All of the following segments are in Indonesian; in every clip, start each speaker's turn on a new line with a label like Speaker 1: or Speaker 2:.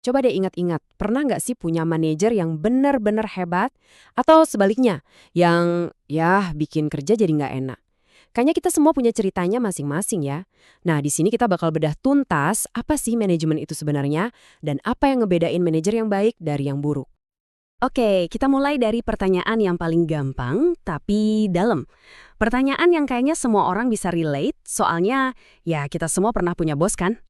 Speaker 1: Coba deh ingat-ingat, pernah nggak sih punya manajer yang benar-benar hebat? Atau sebaliknya, yang ya bikin kerja jadi nggak enak? Kayaknya kita semua punya ceritanya masing-masing ya. Nah, di sini kita bakal bedah tuntas apa sih manajemen itu sebenarnya dan apa yang ngebedain manajer yang baik dari yang buruk.
Speaker 2: Oke, kita mulai dari pertanyaan yang paling gampang tapi dalam. Pertanyaan yang kayaknya semua orang bisa relate, soalnya ya kita semua pernah punya bos kan?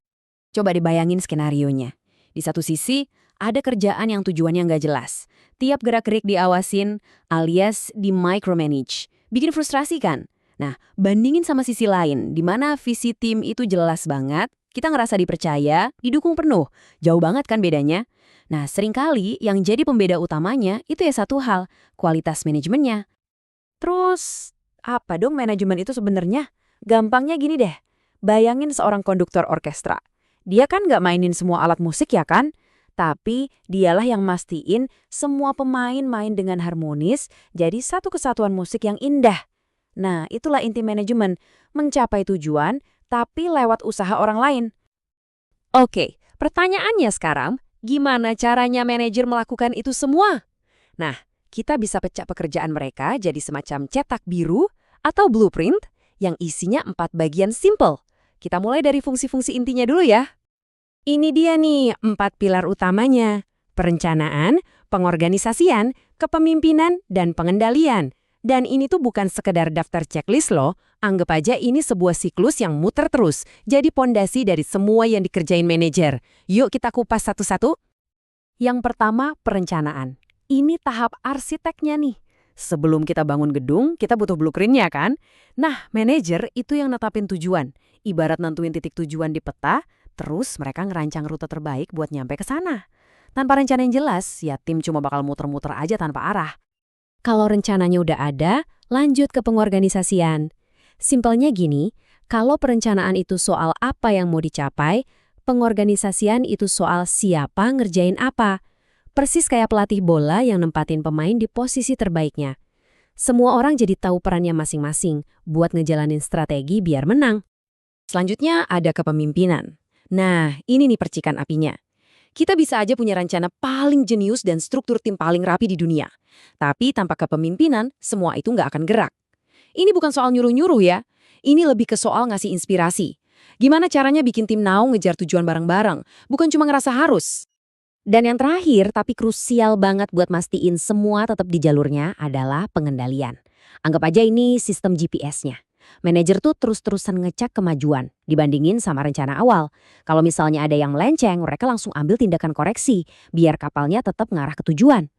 Speaker 1: Coba dibayangin skenarionya. Di satu sisi, ada kerjaan yang tujuannya nggak jelas. Tiap gerak-gerik diawasin, alias di micromanage. Bikin frustrasi kan? Nah, bandingin sama sisi lain, di mana visi tim itu jelas banget, kita ngerasa dipercaya, didukung penuh. Jauh banget kan bedanya? Nah, seringkali yang jadi pembeda utamanya itu ya satu hal, kualitas manajemennya.
Speaker 2: Terus, apa dong manajemen itu sebenarnya? Gampangnya gini deh, bayangin seorang konduktor orkestra. Dia kan nggak mainin semua alat musik ya kan? Tapi dialah yang mastiin semua pemain main dengan harmonis, jadi satu kesatuan musik yang indah. Nah, itulah inti manajemen, mencapai tujuan tapi lewat usaha orang lain. Oke, pertanyaannya sekarang, gimana caranya manajer melakukan itu semua? Nah, kita bisa pecah pekerjaan mereka jadi semacam cetak biru atau blueprint yang isinya 4 bagian simple. Kita mulai dari fungsi-fungsi intinya dulu ya.
Speaker 1: Ini dia nih 4 pilar utamanya. Perencanaan, pengorganisasian, kepemimpinan, dan pengendalian. Dan ini tuh bukan sekedar daftar checklist loh, anggap aja ini sebuah siklus yang muter terus, jadi pondasi dari semua yang dikerjain manajer. Yuk kita kupas satu-satu.
Speaker 2: Yang pertama, perencanaan. Ini tahap arsiteknya nih. Sebelum kita bangun gedung, kita butuh blueprintnya kan? Nah, manajer itu yang netapin tujuan. Ibarat nentuin titik tujuan di peta, terus mereka ngerancang rute terbaik buat nyampe ke sana. Tanpa rencana yang jelas, ya tim cuma bakal muter-muter aja tanpa arah.
Speaker 1: Kalau rencananya udah ada, lanjut ke pengorganisasian. Simpelnya gini, kalau perencanaan itu soal apa yang mau dicapai, pengorganisasian itu soal siapa ngerjain apa. Persis kayak pelatih bola yang nempatin pemain di posisi terbaiknya. Semua orang jadi tahu perannya masing-masing buat ngejalanin strategi biar menang. Selanjutnya ada kepemimpinan. Nah, ini nih percikan apinya. Kita bisa aja punya rencana paling jenius dan struktur tim paling rapi di dunia. Tapi tanpa kepemimpinan, semua itu nggak akan gerak. Ini bukan soal nyuruh-nyuruh ya. Ini lebih ke soal ngasih inspirasi. Gimana caranya bikin tim Now ngejar tujuan bareng-bareng, bukan cuma ngerasa harus. Dan yang terakhir, tapi krusial banget buat mastiin semua tetap di jalurnya adalah pengendalian. Anggap aja ini sistem GPS-nya. Manajer tuh terus-terusan ngecek kemajuan dibandingin sama rencana awal. Kalau misalnya ada yang melenceng, mereka langsung ambil tindakan koreksi biar kapalnya tetap ngarah ke tujuan.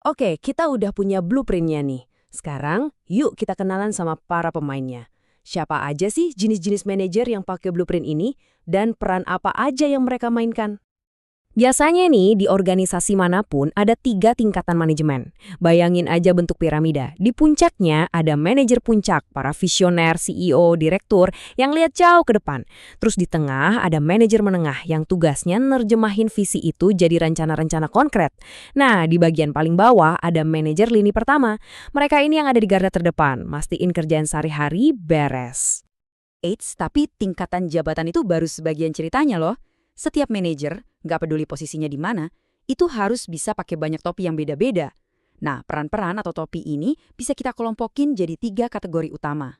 Speaker 2: Oke, kita udah punya blueprintnya nih. Sekarang, yuk kita kenalan sama para pemainnya. Siapa aja sih jenis-jenis manajer yang pakai blueprint ini dan peran apa aja yang mereka mainkan?
Speaker 1: Biasanya nih, di organisasi manapun ada 3 tingkatan manajemen. Bayangin aja bentuk piramida. Di puncaknya ada manajer puncak, para visioner, CEO, direktur yang lihat jauh ke depan. Terus di tengah ada manajer menengah yang tugasnya nerjemahin visi itu jadi rencana-rencana konkret. Nah, di bagian paling bawah ada manajer lini pertama. Mereka ini yang ada di garda terdepan, mastiin kerjaan sehari-hari beres.
Speaker 2: Eits, tapi tingkatan jabatan itu baru sebagian ceritanya loh. Setiap manajer, nggak peduli posisinya di mana, itu harus bisa pakai banyak topi yang beda-beda. Nah, peran-peran atau topi ini bisa kita kelompokin jadi 3 kategori utama.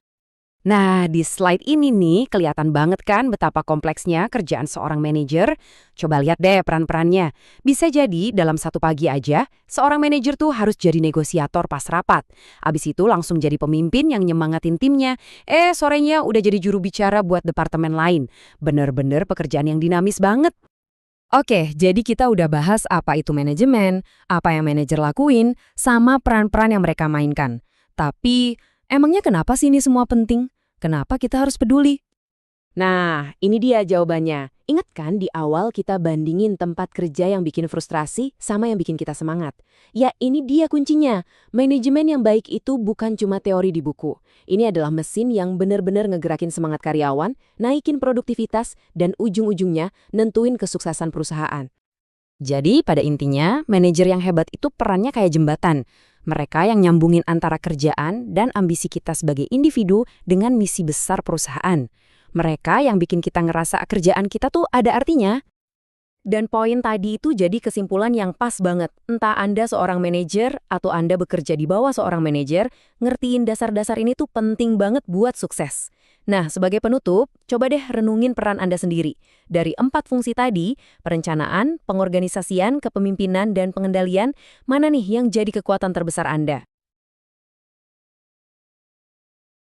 Speaker 1: Nah, di slide ini nih kelihatan banget kan betapa kompleksnya kerjaan seorang manajer. Coba lihat deh peran-perannya. Bisa jadi dalam satu pagi aja, seorang manajer tuh harus jadi negosiator pas rapat. Abis itu langsung jadi pemimpin yang nyemangatin timnya. Sorenya udah jadi juru bicara buat departemen lain. Bener-bener pekerjaan yang dinamis banget. Oke, jadi kita udah bahas apa itu manajemen, apa yang manajer lakuin, sama peran-peran yang mereka mainkan. Tapi, emangnya kenapa sih ini semua penting? Kenapa kita harus peduli? Nah, ini dia jawabannya. Ingat kan di awal kita bandingin tempat kerja yang bikin frustrasi sama yang bikin kita semangat. Ya, ini dia kuncinya. Manajemen yang baik itu bukan cuma teori di buku. Ini adalah mesin yang benar-benar ngegerakin semangat karyawan, naikin produktivitas, dan ujung-ujungnya nentuin kesuksesan perusahaan. Jadi, pada intinya, manajer yang hebat itu perannya kayak jembatan. Mereka yang nyambungin antara kerjaan dan ambisi kita sebagai individu dengan misi besar perusahaan. Mereka yang bikin kita ngerasa kerjaan kita tuh ada artinya. Dan poin tadi itu jadi kesimpulan yang pas banget. Entah Anda seorang manajer atau Anda bekerja di bawah seorang manajer, ngertiin dasar-dasar ini tuh penting banget buat sukses. Nah, sebagai penutup, coba deh renungin peran Anda sendiri. Dari 4 fungsi tadi, perencanaan, pengorganisasian, kepemimpinan, dan pengendalian, mana nih yang jadi kekuatan terbesar Anda?